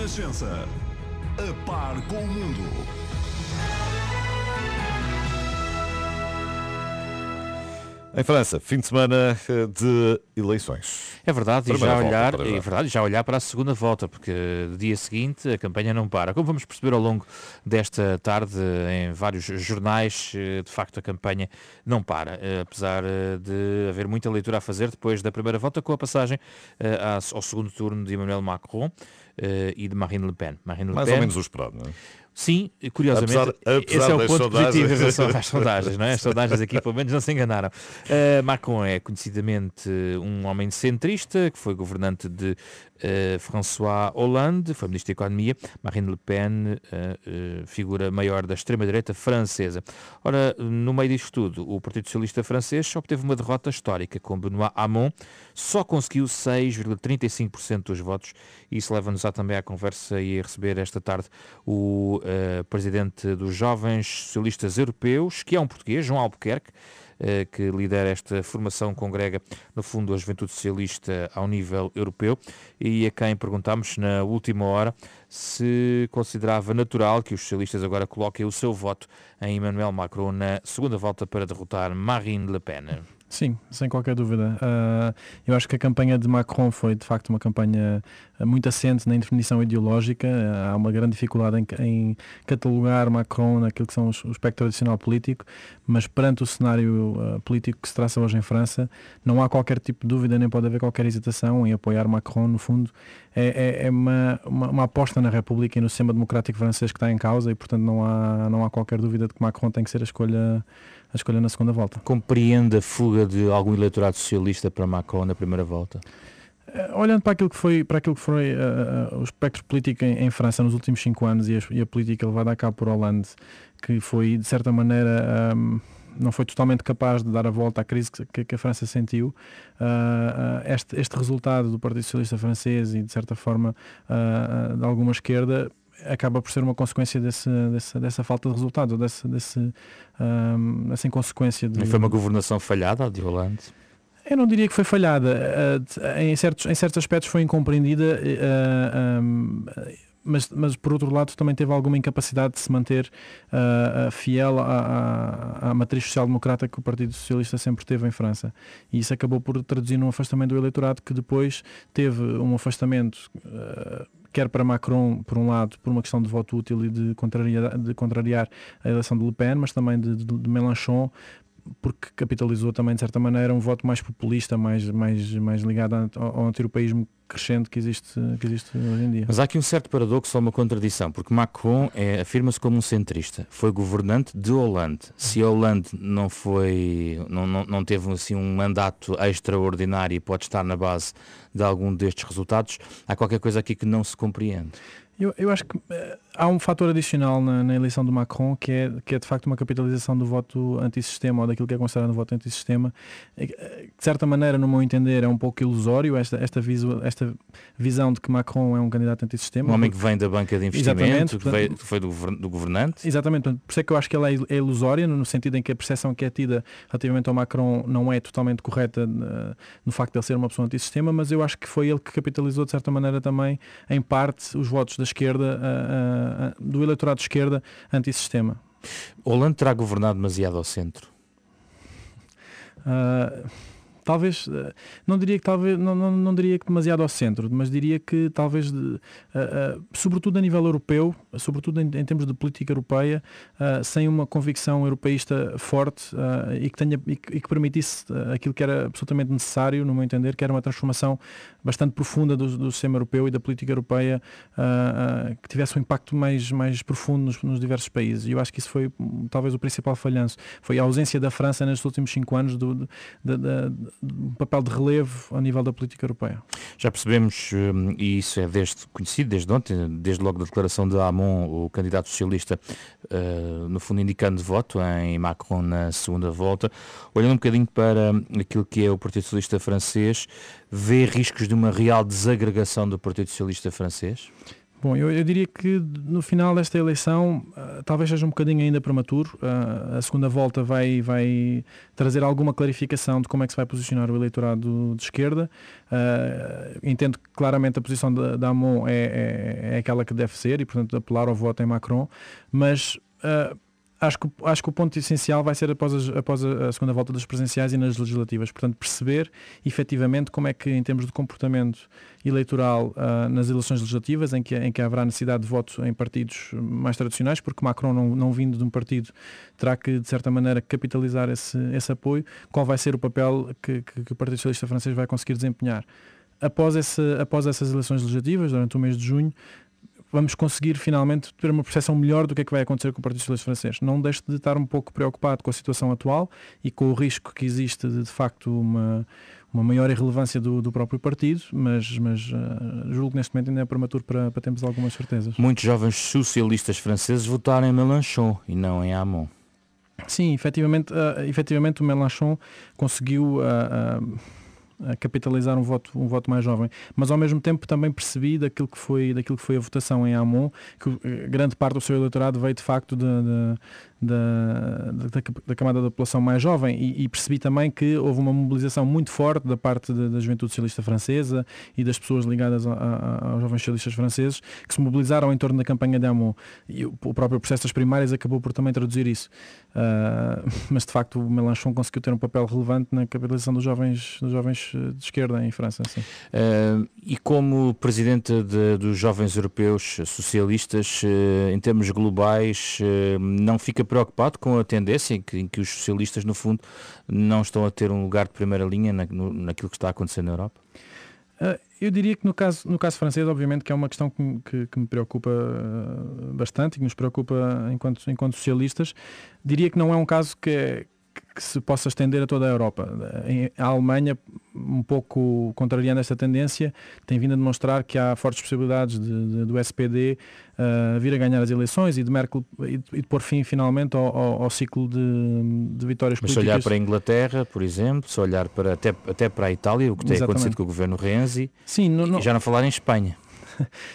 Renascença. A par com o mundo. Em França, fim de semana de eleições. É verdade, e já olhar para a segunda volta, porque no dia seguinte a campanha não para. Como vamos perceber ao longo desta tarde em vários jornais, de facto a campanha não para, apesar de haver muita leitura a fazer depois da primeira volta, com a passagem ao segundo turno de Emmanuel Macron e de Marine Le Pen. Mais ou menos o esperado, não é? Sim, curiosamente, esse é o ponto positivo em relação às sondagens, não é? As sondagens aqui, pelo menos, não se enganaram. Macron é conhecidamente um homem centrista, que foi governante de François Hollande, foi ministro da Economia. Marine Le Pen, figura maior da extrema-direita francesa. Ora, no meio disto tudo, o Partido Socialista francês obteve uma derrota histórica, com Benoît Hamon, só conseguiu 6,35% dos votos, e isso leva-nos também à conversa e a receber esta tarde o presidente dos Jovens Socialistas Europeus, que é um português, João Albuquerque, que lidera esta formação que congrega, no fundo, a juventude socialista ao nível europeu, e a quem perguntámos na última hora se considerava natural que os socialistas agora coloquem o seu voto em Emmanuel Macron na segunda volta para derrotar Marine Le Pen. Sim, sem qualquer dúvida. Eu acho que a campanha de Macron foi, de facto, uma campanha muito assente na indefinição ideológica. Há uma grande dificuldade em catalogar Macron naquilo que são o espectro tradicional político, mas perante o cenário político que se traça hoje em França, não há qualquer tipo de dúvida, nem pode haver qualquer hesitação em apoiar Macron. No fundo, é uma aposta na República e no sistema democrático francês que está em causa, e, portanto, não há qualquer dúvida de que Macron tem que ser a escolha na segunda volta. Compreende a fuga de algum eleitorado socialista para Macron na primeira volta? Olhando para aquilo que foi o espectro político em França nos últimos 5 anos e a política levada a cabo por Hollande, que foi, de certa maneira, não foi totalmente capaz de dar a volta à crise que a França sentiu, este resultado do Partido Socialista francês e, de certa forma, de alguma esquerda, acaba por ser uma consequência dessa falta de resultados, dessa inconsequência. Foi uma governação falhada, a de Hollande? Eu não diria que foi falhada. Em certos aspectos foi incompreendida, mas por outro lado também teve alguma incapacidade de se manter fiel à matriz social-democrata que o Partido Socialista sempre teve em França. E isso acabou por traduzir num afastamento do eleitorado, que depois teve um afastamento, quer para Macron, por um lado, por uma questão de voto útil e de contrariar a eleição de Le Pen, mas também de Mélenchon, porque capitalizou também, de certa maneira, um voto mais populista, mais ligado ao anti-europeísmo crescente que existe hoje em dia. Mas há aqui um certo paradoxo, ou uma contradição, porque Macron afirma-se como um centrista, foi governante de Hollande. Se Hollande não teve assim um mandato extraordinário e pode estar na base de algum destes resultados, há qualquer coisa aqui que não se compreende. Eu acho que há um fator adicional na eleição do Macron, que é de facto uma capitalização do voto antissistema, ou daquilo que é considerado um voto antissistema, que de certa maneira, no meu entender, é um pouco ilusório esta visão de que Macron é um candidato antissistema. Um homem que vem da banca de investimento, que foi do governante. Exatamente, por isso é que eu acho que ela é ilusória, no sentido em que a percepção que é tida relativamente ao Macron não é totalmente correta, no facto de ele ser uma pessoa antissistema, mas eu acho que foi ele que capitalizou de certa maneira também, em parte, os votos da esquerda, do eleitorado de esquerda antissistema. Hollande terá governado demasiado ao centro? Talvez, não diria que demasiado ao centro, mas diria que talvez, sobretudo a nível europeu, sobretudo em termos de política europeia, sem uma convicção europeísta forte, e que permitisse aquilo que era absolutamente necessário, no meu entender, que era uma transformação bastante profunda do sistema europeu e da política europeia, que tivesse um impacto mais profundo nos diversos países. E eu acho que isso foi talvez o principal falhanço. Foi a ausência da França nestes últimos 5 anos do papel de relevo a nível da política europeia. Já percebemos, e isso é conhecido desde ontem, desde logo da declaração de Hamon, o candidato socialista, no fundo indicando voto em Macron na segunda volta. Olhando um bocadinho para aquilo que é o Partido Socialista francês, vê riscos de uma real desagregação do Partido Socialista francês? Bom, eu diria que no final desta eleição talvez seja um bocadinho ainda prematuro. A segunda volta vai trazer alguma clarificação de como é que se vai posicionar o eleitorado de esquerda. Entendo que claramente a posição da Hamon é aquela que deve ser e, portanto, apelar ao voto em Macron, mas acho que o ponto essencial vai ser após a segunda volta das presidenciais e nas legislativas. Portanto, perceber efetivamente como é que, em termos de comportamento eleitoral nas eleições legislativas, em que haverá necessidade de voto em partidos mais tradicionais, porque Macron, não vindo de um partido, terá que, de certa maneira, capitalizar esse apoio. Qual vai ser o papel que o Partido Socialista Francês vai conseguir desempenhar? Após essas eleições legislativas, durante o mês de junho, vamos conseguir finalmente ter uma percepção melhor do que é que vai acontecer com o Partido Socialista Francês. Não deixe de estar um pouco preocupado com a situação atual e com o risco que existe de facto uma maior irrelevância do próprio partido, mas julgo que neste momento ainda é prematuro para termos algumas certezas. Muitos jovens socialistas franceses votaram em Mélenchon e não em Hamon. Sim, efetivamente o Mélenchon conseguiu a capitalizar um voto mais jovem, mas ao mesmo tempo também percebi daquilo que foi a votação em Hamon, que grande parte do seu eleitorado veio de facto da camada da população mais jovem e percebi também que houve uma mobilização muito forte da parte da juventude socialista francesa e das pessoas ligadas aos jovens socialistas franceses que se mobilizaram em torno da campanha de Hamon, e o próprio processo das primárias acabou por também traduzir isso, mas de facto o Mélenchon conseguiu ter um papel relevante na capitalização dos jovens de esquerda em França. Sim. E como presidente dos jovens europeus socialistas, em termos globais, não fica preocupado com a tendência em que os socialistas, no fundo, não estão a ter um lugar de primeira linha naquilo que está a acontecer na Europa? Eu diria que no caso francês, obviamente, que é uma questão que me preocupa bastante e que nos preocupa enquanto socialistas. Diria que não é um caso que se possa estender a toda a Europa. A Alemanha, um pouco contrariando esta tendência, tem vindo a demonstrar que há fortes possibilidades do SPD vir a ganhar as eleições e de Merkel e de pôr fim finalmente ao ciclo de vitórias políticas. Mas se olhar para a Inglaterra, por exemplo, se olhar até para a Itália, o que tem acontecido com o governo Renzi, sim, e já não falar em Espanha.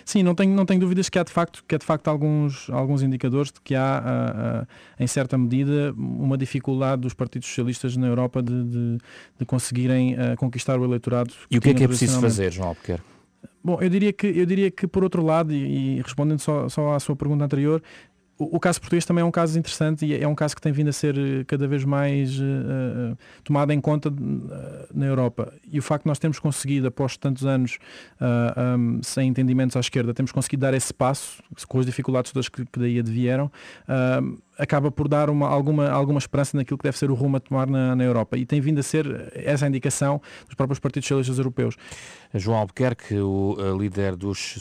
Sim, não tenho dúvidas que há de facto alguns indicadores de que há, em certa medida, uma dificuldade dos partidos socialistas na Europa de conseguirem conquistar o eleitorado. E o que é preciso fazer, João Albuquerque? Bom, eu diria que por outro lado, e respondendo só à sua pergunta anterior, o caso português também é um caso interessante e é um caso que tem vindo a ser cada vez mais tomado em conta na Europa. E o facto de nós termos conseguido, após tantos anos sem entendimentos à esquerda, temos conseguido dar esse passo, com as dificuldades todas que daí advieram, acaba por dar alguma esperança naquilo que deve ser o rumo a tomar na Europa. E tem vindo a ser essa a indicação dos próprios partidos socialistas europeus. João Albuquerque, o líder dos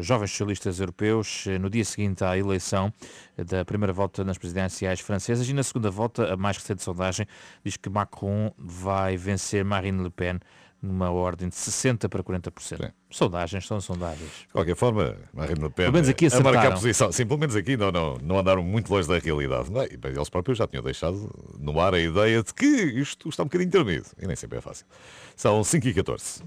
jovens socialistas europeus, no dia seguinte à eleição da primeira volta nas presidenciais francesas e na segunda volta, a mais recente sondagem diz que Macron vai vencer Marine Le Pen numa ordem de 60% para 40%. Sim. Sondagens são sondagens. De qualquer forma, Marine Le Pen a marcar a posição. Sim, pelo menos aqui não andaram muito longe da realidade. Não é? Eles próprios já tinham deixado no ar a ideia de que isto está um bocadinho tremido. E nem sempre é fácil. São 5h14.